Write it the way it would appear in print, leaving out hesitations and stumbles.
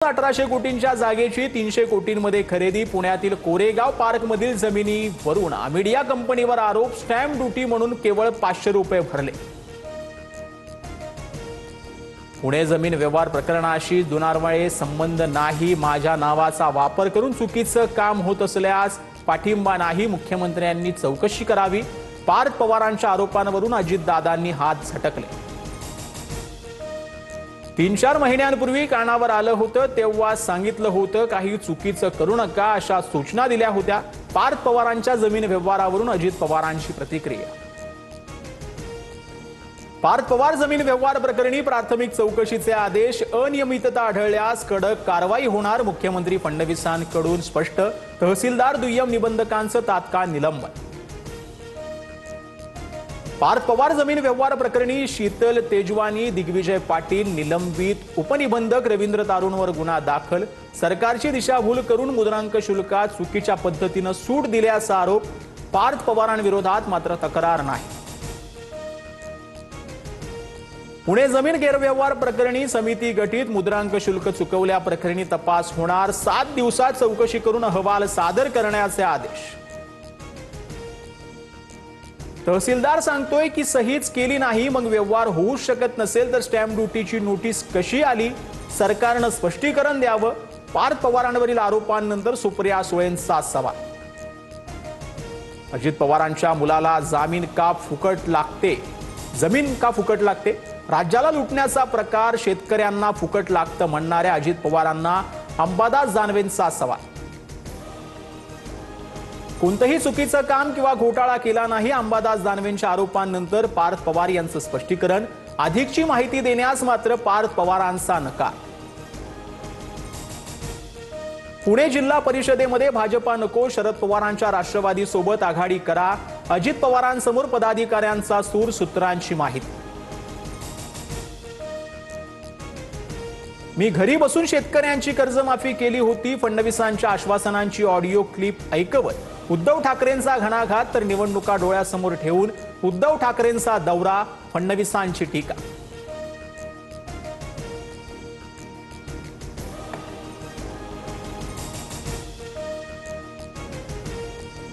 1800 कोटींच्या जागेची 300 कोटींमध्ये खरेदी। पुण्यातील कोरेगाव पार्कमधील जमिनीवरून मीडिया कंपनीवर आरोप। स्टॅम्प ड्युटी म्हणून केवळ 500 रुपये भरले। पुणे जमीन व्यवहार प्रकरणाशी दुनारवाळे संबंध नाही। माझ्या नावाचा वापर करून चुकीचं काम होत असल्यास पाठिंबा नाही। मुख्यमंत्र्यांनी चौकशी करावी। पार्थ पवारांच्या आरोपांवरून अजितदादांनी हात झटकले। 3-4 महिन्यांपूर्वी कानावर आलं होतं तेव्हा सांगितलं होतं काही चुकीचं करू नका अशा सूचना दिल्या होत्या। पार्थ पवारांच्या जमीन व्यवहारावरून अजित पवारांची प्रतिक्रिया। पार्थ पवार जमीन व्यवहार प्रकरणी प्राथमिक चौकशीचे आदेश। अनियमितता आढळल्यास कडक कारवाई होणार। मुख्यमंत्री फडणवीसांकडून स्पष्ट। तहसीलदार दुय्यम निबंधकांचं तात्काळ निलंबन। पार्थ पवार जमीन व्यवहार प्रकरणी शीतल तेजवानी, दिग्विजय पाटील निलंबित। उपनिबंधक रवींद्र तारूणवर गुन्हा दाखल। सरकारची दिशाभूल करून मुद्रांक शुल्कात चुकीच्या पद्धतीने सूट दिल्याचा आरोप। पार्थ पवारांविरोधात मात्र तक्रार नाही। पुणे जमीन गैरव्यवहार प्रकरणी समिती गठीत। मुद्रांक शुल्क चुकवल्या प्रकरणी तपास होणार। 7 दिवसात चौकशी करून अहवाल सादर करण्याचे आदेश। तहसीलदार सांगतोय की सहीच केली नाही मग व्यवहार होऊ शकत नसेल तर स्टॅम्प ड्युटीची नोटीस कशी आली? सरकारने स्पष्टीकरण द्यावं। पार्थ पवारांवरील आरोपांनंतर सुप्रिया सुळेंचा सवाल। अजित पवारांच्या मुलाला जमीन का फुकट लागते? राज्याला लुटण्याचा प्रकार शेतकऱ्यांना फुकट लागतं म्हणणाऱ्या अजित पवारांना अंबादास दानवेंचा सवाल। कोणतेही चुकीचं काम किंवा घोटाळा केला नाही। अंबादास दानवेंच्या आरोपांनंतर पार्थ पवार यांचं स्पष्टीकरण। अधिकची माहिती देण्यास मात्र पार्थ पवारांचा नकार। पुणे जिल्हा परिषदेमध्ये भाजपा नको। शरद पवारांच्या राष्ट्रवादी सोबत आघाडी करा। अजित पवारांसमोर पदाधिकाऱ्यांचा सूर। सूत्रांची माहिती। मी घरी बसून शेतकऱ्यांची कर्जमाफी केली होती। फडणवीसांच्या आश्वासनांची ऑडिओ क्लिप ऐकवत उद्धव ठाकरेंचा घणाघात तर निवडणुका डोळ्यासमोर ठेवून उद्धव ठाकरेंचा दौरा। फडणवीसांची टीका।